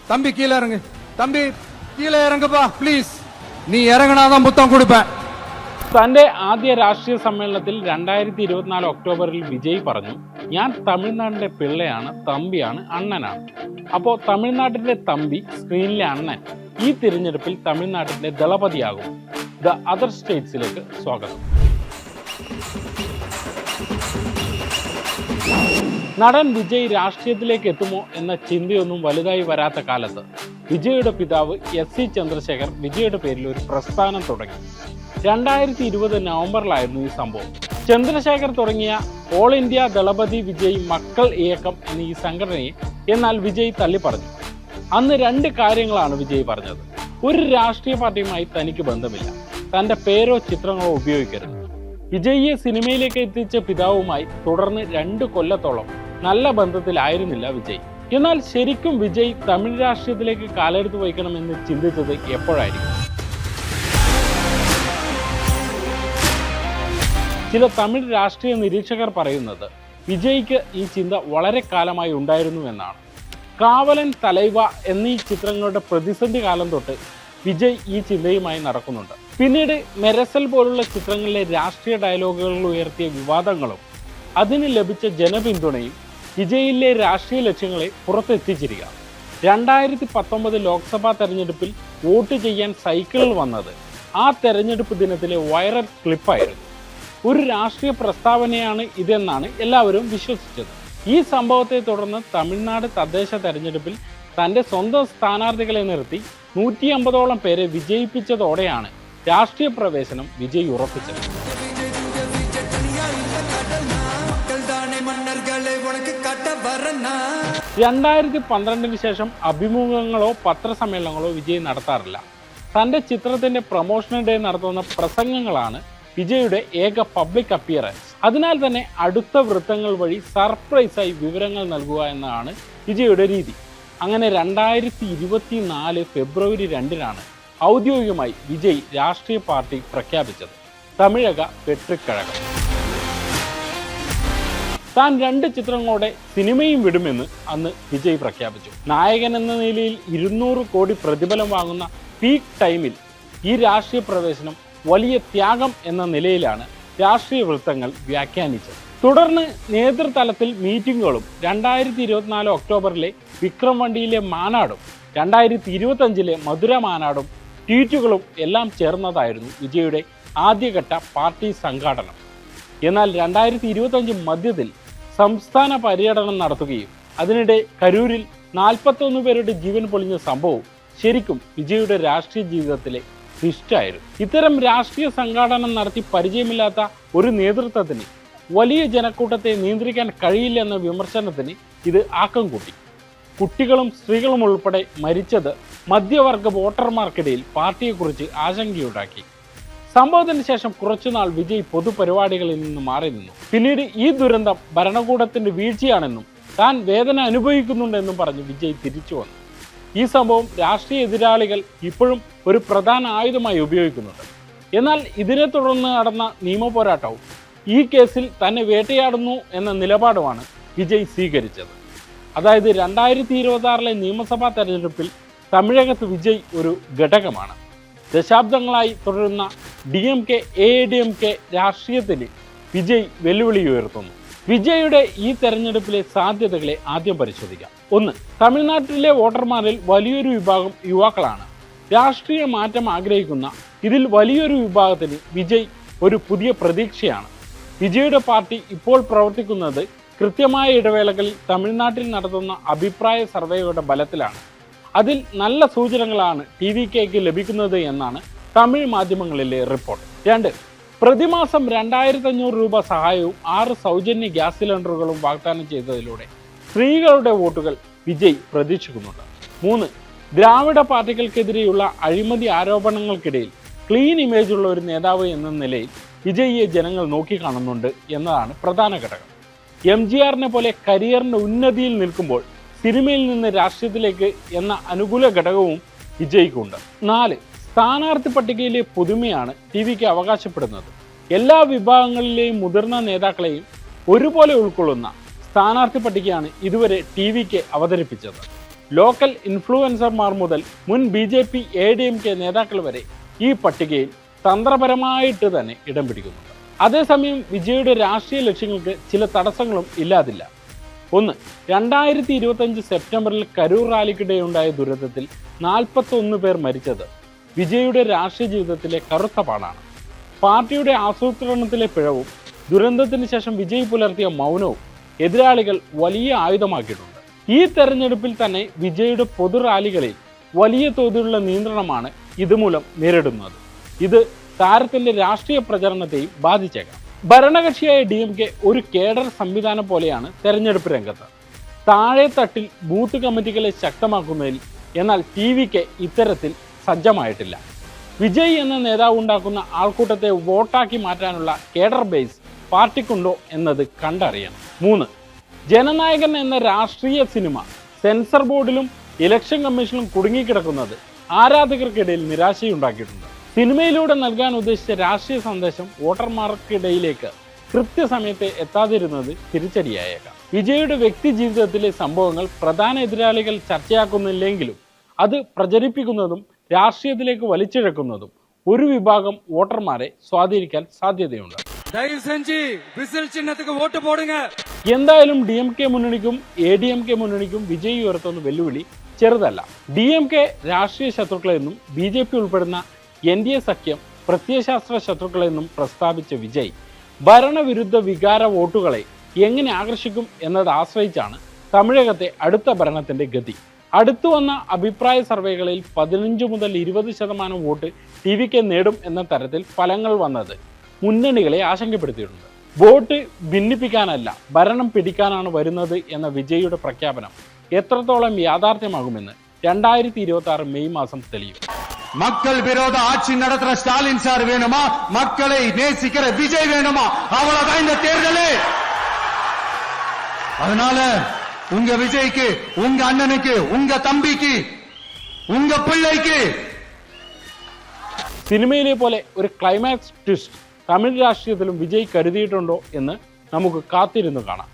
தம்பி கீழே இறங்கு, தம்பி கீழே இறங்குப்பா പ്ലീസ്. നീ ഇറങ്ങണാതാ മുത്തം കൊടുപ്പേൻ. തന്റെ ആദ്യ രാഷ്ട്രീയ സമ്മേളനത്തിൽ 2024 ഒക്ടോബറിൽ വിജയ് പറഞ്ഞു, ഞാൻ തമിഴ്നാടിന്റെ പിള്ളയാണ്, തമ്പിയാണ്, അണ്ണനാണ്. അപ്പോൾ തമിഴ്നാട്ടിന്റെ തമ്പി, സ്ക്രീനിലെ അണ്ണൻ. ഈ തിരഞ്ഞെടുപ്പിൽ തമിഴ്നാട്ടിന്റെ ദളപതിയാകും. ദ അതർ സ്റ്റേറ്റ്സിലേക്ക് സ്വാഗതം. നടൻ വിജയ് രാഷ്ട്രീയത്തിലേക്ക് എത്തുമോ എന്ന ചിന്തയൊന്നും വലുതായി വരാത്ത കാലത്ത് വിജയുടെ പിതാവ് SC ചന്ദ്രശേഖർ വിജയുടെ പേരിൽ ഒരു പ്രസ്ഥാനം തുടങ്ങി. 2020 നവംബറിലായിരുന്നു ഈ സംഭവം. ചന്ദ്രശേഖർ തുടങ്ങിയ ഓൾ ഇന്ത്യ ദളപതി വിജയ് മക്കൾ ഇയക്കം എന്ന ഈ സംഘടനയെ എന്നാൽ വിജയ് തള്ളിപ്പറഞ്ഞു. അന്ന് രണ്ട് കാര്യങ്ങളാണ് വിജയ് പറഞ്ഞത്. ഒരു രാഷ്ട്രീയ പാർട്ടിയുമായി തനിക്ക് ബന്ധമില്ല, തന്റെ പേരോ ചിത്രങ്ങളോ ഉപയോഗിക്കരുത്. വിജയിയെ സിനിമയിലേക്ക് എത്തിച്ച പിതാവുമായി തുടർന്ന് 2 കൊല്ലത്തോളം നല്ല ബന്ധത്തിലായിരുന്നില്ല വിജയ്. എന്നാൽ ശരിക്കും വിജയ് തമിഴ് രാഷ്ട്രീയത്തിലേക്ക് കാലെടുത്ത് വയ്ക്കണമെന്ന് ചിന്തിച്ചത് എപ്പോഴായിരിക്കും? ചില തമിഴ് രാഷ്ട്രീയ നിരീക്ഷകർ പറയുന്നത് വിജയ്ക്ക് ഈ ചിന്ത വളരെ കാലമായി ഉണ്ടായിരുന്നു എന്നാണ്. കാവലൻ, തലൈവ എന്നീ ചിത്രങ്ങളുടെ പ്രതിസന്ധി കാലം തൊട്ട് വിജയ് ഈ ചിന്തയുമായി നടക്കുന്നുണ്ട്. പിന്നീട് മെരസൽ പോലുള്ള ചിത്രങ്ങളിലെ രാഷ്ട്രീയ ഡയലോഗുകൾ ഉയർത്തിയ വിവാദങ്ങളും അതിന് ലഭിച്ച ജനപിന്തുണയും വിജയിലെ രാഷ്ട്രീയ ലക്ഷ്യങ്ങളെ പുറത്തെത്തിച്ചിരിക്കുക. 2019 ലോക്സഭാ തെരഞ്ഞെടുപ്പിൽ വോട്ട് ചെയ്യാൻ സൈക്കിളിൽ വന്നത് ആ തെരഞ്ഞെടുപ്പ് ദിനത്തിലെ വൈറൽ ക്ലിപ്പായിരുന്നു. ഒരു രാഷ്ട്രീയ പ്രസ്താവനയാണ് ഇതെന്നാണ് എല്ലാവരും വിശ്വസിച്ചത്. ഈ സംഭവത്തെ തുടർന്ന് തമിഴ്നാട് തദ്ദേശ തെരഞ്ഞെടുപ്പിൽ തൻ്റെ സ്വന്തം സ്ഥാനാർത്ഥികളെ നിർത്തി 150ഓളം പേരെ വിജയിപ്പിച്ചതോടെയാണ് രാഷ്ട്രീയ പ്രവേശനം വിജയ് ഉറപ്പിച്ചത്. 2012 ശേഷം അഭിമുഖങ്ങളോ പത്രസമ്മേളനങ്ങളോ വിജയ് നടത്താറില്ല. തൻ്റെ ചിത്രത്തിൻ്റെ പ്രൊമോഷനിടെ നടത്തുന്ന പ്രസംഗങ്ങളാണ് വിജയുടെ ഏക പബ്ലിക് അപ്പിയറൻസ്. അതിനാൽ തന്നെ അടുത്ത വൃത്തങ്ങൾ വഴി സർപ്രൈസായി വിവരങ്ങൾ നൽകുക എന്നതാണ് വിജയുടെ രീതി. അങ്ങനെ 2024 ഫെബ്രുവരി 2-നാണ് ഔദ്യോഗികമായി വിജയ് രാഷ്ട്രീയ പാർട്ടി പ്രഖ്യാപിച്ചത്, തമിഴക വെട്രിക്കഴകം. താൻ 2 ചിത്രങ്ങളോടെ സിനിമയും വിടുമെന്ന് അന്ന് വിജയ് പ്രഖ്യാപിച്ചു. നായകൻ എന്ന നിലയിൽ 200 കോടി പ്രതിഫലം വാങ്ങുന്ന പീക്ക് ടൈമിൽ ഈ രാഷ്ട്രീയ പ്രവേശനം വലിയ ത്യാഗം എന്ന നിലയിലാണ് രാഷ്ട്രീയ വൃത്തങ്ങൾ വ്യാഖ്യാനിച്ചത്. തുടർന്ന് നേതൃതലത്തിൽ മീറ്റിങ്ങുകളും 2024 ഒക്ടോബറിലെ വിക്രം വണ്ടിയിലെ മാനാടും 2025 മധുര മാനാടും ട്വീറ്റുകളും എല്ലാം ചേർന്നതായിരുന്നു വിജയുടെ ആദ്യഘട്ട പാർട്ടി സംഘാടനം. എന്നാൽ 2025 മധ്യത്തിൽ സംസ്ഥാന പര്യടനം നടത്തുകയും അതിനിടെ കരൂരിൽ 41 പേരുടെ ജീവൻ പൊളിഞ്ഞ സംഭവം ശരിക്കും വിജയുടെ രാഷ്ട്രീയ ജീവിതത്തിലെ ട്വിസ്റ്റായിരുന്നു. ഇത്തരം രാഷ്ട്രീയ സംഘാടനം നടത്തി പരിചയമില്ലാത്ത ഒരു നേതൃത്വത്തിന് വലിയ ജനക്കൂട്ടത്തെ നിയന്ത്രിക്കാൻ കഴിയില്ല എന്ന വിമർശനത്തിന് ഇത് ആക്കം കൂട്ടി. കുട്ടികളും സ്ത്രീകളും ഉൾപ്പെടെ മരിച്ചത് മധ്യവർഗ വോട്ടർമാർക്കിടയിൽ പാർട്ടിയെക്കുറിച്ച് ആശങ്കയുണ്ടാക്കി. സംഭവത്തിന് ശേഷം കുറച്ചുനാൾ വിജയ് പൊതുപരിപാടികളിൽ നിന്ന് മാറി നിന്നു. പിന്നീട് ഈ ദുരന്തം ഭരണകൂടത്തിന്റെ വീഴ്ചയാണെന്നും താൻ വേദന അനുഭവിക്കുന്നുണ്ടെന്നും പറഞ്ഞ് വിജയ് തിരിച്ചു വന്നു. ഈ സംഭവം രാഷ്ട്രീയ എതിരാളികൾ ഇപ്പോഴും ഒരു പ്രധാന ആയുധമായി ഉപയോഗിക്കുന്നുണ്ട്. എന്നാൽ ഇതിനെ തുടർന്ന് നടന്ന നിയമപോരാട്ടവും ഈ കേസിൽ തന്നെ വേട്ടയാടുന്നു എന്ന നിലപാടുമാണ് വിജയ് സ്വീകരിച്ചത്. അതായത് 2026 നിയമസഭാ തെരഞ്ഞെടുപ്പിൽ തമിഴകത്ത് വിജയ് ഒരു ഘടകമാണ്. ദശാബ്ദങ്ങളായി തുടരുന്ന DMK AADMK രാഷ്ട്രീയത്തിന് വിജയ് വെല്ലുവിളി ഉയർത്തുന്നു. വിജയുടെ ഈ തെരഞ്ഞെടുപ്പിലെ സാധ്യതകളെ ആദ്യം പരിശോധിക്കാം. 1. തമിഴ്നാട്ടിലെ വോട്ടർമാരിൽ വലിയൊരു വിഭാഗം യുവാക്കളാണ്. രാഷ്ട്രീയ മാറ്റം ആഗ്രഹിക്കുന്ന ഇതിൽ വലിയൊരു വിഭാഗത്തിന് വിജയ് ഒരു പുതിയ പ്രതീക്ഷയാണ്. വിജയുടെ പാർട്ടി ഇപ്പോൾ പ്രവർത്തിക്കുന്നത് കൃത്യമായ ഇടവേളകളിൽ തമിഴ്നാട്ടിൽ നടത്തുന്ന അഭിപ്രായ സർവേയുടെ ബലത്തിലാണ്. അതിൽ നല്ല സൂചനകളാണ് TVKക്ക് ലഭിക്കുന്നത് എന്നാണ് തമിഴ് മാധ്യമങ്ങളിലെ റിപ്പോർട്ട്. 2. പ്രതിമാസം 2500 രൂപ സഹായവും 6 സൗജന്യ ഗ്യാസ് സിലിണ്ടറുകളും വാഗ്ദാനം ചെയ്തതിലൂടെ സ്ത്രീകളുടെ വോട്ടുകൾ വിജയ് പ്രതീക്ഷിക്കുന്നുണ്ട്. 3. ദ്രാവിഡ പാർട്ടികൾക്കെതിരെയുള്ള അഴിമതി ആരോപണങ്ങൾക്കിടയിൽ ക്ലീൻ ഇമേജുള്ള ഒരു നേതാവ് എന്ന നിലയിൽ വിജയിയെ ജനങ്ങൾ നോക്കിക്കാണുന്നുണ്ട് എന്നതാണ് പ്രധാന ഘടകം. MGRനെ പോലെ കരിയറിന്റെ ഉന്നതിയിൽ നിൽക്കുമ്പോൾ സിനിമയിൽ നിന്ന് രാഷ്ട്രീയത്തിലേക്ക് എന്ന അനുകൂല ഘടകവും വിജയ്ക്കുണ്ട്. 4. സ്ഥാനാർത്ഥി പട്ടികയിലെ പുതുമയാണ് TVK അവകാശപ്പെടുന്നത്. എല്ലാ വിഭാഗങ്ങളിലെയും മുതിർന്ന നേതാക്കളെയും ഒരുപോലെ ഉൾക്കൊള്ളുന്ന സ്ഥാനാർത്ഥി പട്ടികയാണ് ഇതുവരെ TVK അവതരിപ്പിച്ചത്. ലോക്കൽ ഇൻഫ്ലുവൻസർമാർ മുതൽ മുൻ BJP ADMK നേതാക്കൾ വരെ ഈ പട്ടികയിൽ തന്ത്രപരമായിട്ട് തന്നെ ഇടം പിടിക്കുന്നുണ്ട്. അതേസമയം വിജയുടെ രാഷ്ട്രീയ ലക്ഷ്യങ്ങൾക്ക് ചില തടസ്സങ്ങളും ഇല്ലാതില്ല. ഒന്ന്, 2025 സെപ്റ്റംബറിൽ കരൂർ റാലിക്കിടെയുണ്ടായ ദുരന്തത്തിൽ 41 പേർ മരിച്ചത് വിജയുടെ രാഷ്ട്രീയ ജീവിതത്തിലെ കറുത്ത പാടാണ്. പാർട്ടിയുടെ ആസൂത്രണത്തിലെ പിഴവും ദുരന്തത്തിന് ശേഷം വിജയ് പുലർത്തിയ മൗനവും എതിരാളികൾ വലിയ ആയുധമാക്കിയിട്ടുണ്ട്. ഈ തെരഞ്ഞെടുപ്പിൽ തന്നെ വിജയുടെ പൊതു റാലികളിൽ വലിയ തോതിലുള്ള നിയന്ത്രണമാണ് ഇതുമൂലം നേരിടുന്നത്. ഇത് താരത്തിന്റെ രാഷ്ട്രീയ പ്രചരണത്തെയും ബാധിച്ചേക്കാം. ഭരണകക്ഷിയായ DMK ഒരു കേഡർ സംവിധാനം പോലെയാണ് തെരഞ്ഞെടുപ്പ് രംഗത്ത്. താഴെ തട്ടിൽ ബൂത്ത് കമ്മിറ്റികളെ ശക്തമാക്കുന്നതിൽ എന്നാൽ TVK ഇത്തരത്തിൽ സജ്ജമായിട്ടില്ല. വിജയ് എന്ന നേതാവ് ഉണ്ടാക്കുന്ന ആൾക്കൂട്ടത്തെ വോട്ടാക്കി മാറ്റാനുള്ള കേഡർ ബേസ് പാർട്ടിക്കുണ്ടോ എന്നത് കണ്ടറിയണം. 3, ജനനായകൻ എന്ന രാഷ്ട്രീയ സിനിമ സെൻസർ ബോർഡിലും ഇലക്ഷൻ കമ്മീഷനിലും കുടുങ്ങിക്കിടക്കുന്നത് ആരാധകർക്കിടയിൽ നിരാശയുണ്ടാക്കിയിട്ടുണ്ട്. സിനിമയിലൂടെ നൽകാൻ ഉദ്ദേശിച്ച രാഷ്ട്രീയ സന്ദേശം വോട്ടർമാർക്കിടയിലേക്ക് കൃത്യസമയത്ത് എത്താതിരുന്നത് തിരിച്ചടിയായേക്കാം. വിജയുടെ വ്യക്തി ജീവിതത്തിലെ സംഭവങ്ങൾ പ്രധാന എതിരാളികൾ ചർച്ചയാക്കുന്നില്ലെങ്കിലും അത് പ്രചരിപ്പിക്കുന്നതും രാഷ്ട്രീയത്തിലേക്ക് വലിച്ചിഴക്കുന്നതും ഒരു വിഭാഗം വോട്ടർമാരെ സ്വാധീനിക്കാൻ സാധ്യതയുണ്ട്. എന്തായാലും DMK മുന്നണിക്കും ADMK മുന്നണിക്കും വിജയ് ഉയർത്തുന്ന വെല്ലുവിളി ചെറുതല്ല. DMK രാഷ്ട്രീയ ശത്രുക്കളെന്നും BJP ഉൾപ്പെടുന്ന NDA സഖ്യം പ്രത്യയശാസ്ത്ര ശത്രുക്കളെന്നും പ്രസ്താവിച്ച വിജയ് ഭരണവിരുദ്ധ വികാര വോട്ടുകളെ എങ്ങനെ ആകർഷിക്കും എന്നത് ആശ്രയിച്ചാണ് തമിഴകത്തെ അടുത്ത ഭരണത്തിന്റെ ഗതി. അടുത്തു വന്ന അഭിപ്രായ സർവേകളിൽ 15 മുതൽ 20% വോട്ട് TVK നേടും എന്ന തരത്തിൽ ഫലങ്ങൾ വന്നത് മുന്നണികളെ ആശങ്കപ്പെടുത്തിയിട്ടുണ്ട്. വോട്ട് ഭിന്നിപ്പിക്കാനല്ല ഭരണം പിടിക്കാനാണ് വരുന്നത് എന്ന വിജയുടെ പ്രഖ്യാപനം എത്രത്തോളം യാഥാർത്ഥ്യമാകുമെന്ന് 2026 മെയ് മാസം തെളിയും. மக்கள் விரோத ஆட்சி நடத்துற ஸ்டாலின் சார் வேணுமா, மக்களை நேசிக்கிற விஜய் வேணுமா? அவ்வளவுதான் இந்த தேர்தலே. அதனால உங்க விஜய்க்கு, உங்க அண்ணனுக்கு, உங்க தம்பிக்கு, உங்க பிள்ளைக்கு സിനിമയിലെ പോലെ ഒരു ക്ലൈമാക്സ് ട്വിസ്റ്റ് തമിഴ് രാഷ്ട്രീയത്തിലും വിജയ് കരുതിയിട്ടുണ്ടോ എന്ന് നമുക്ക് കാത്തിരുന്ന് കാണാം.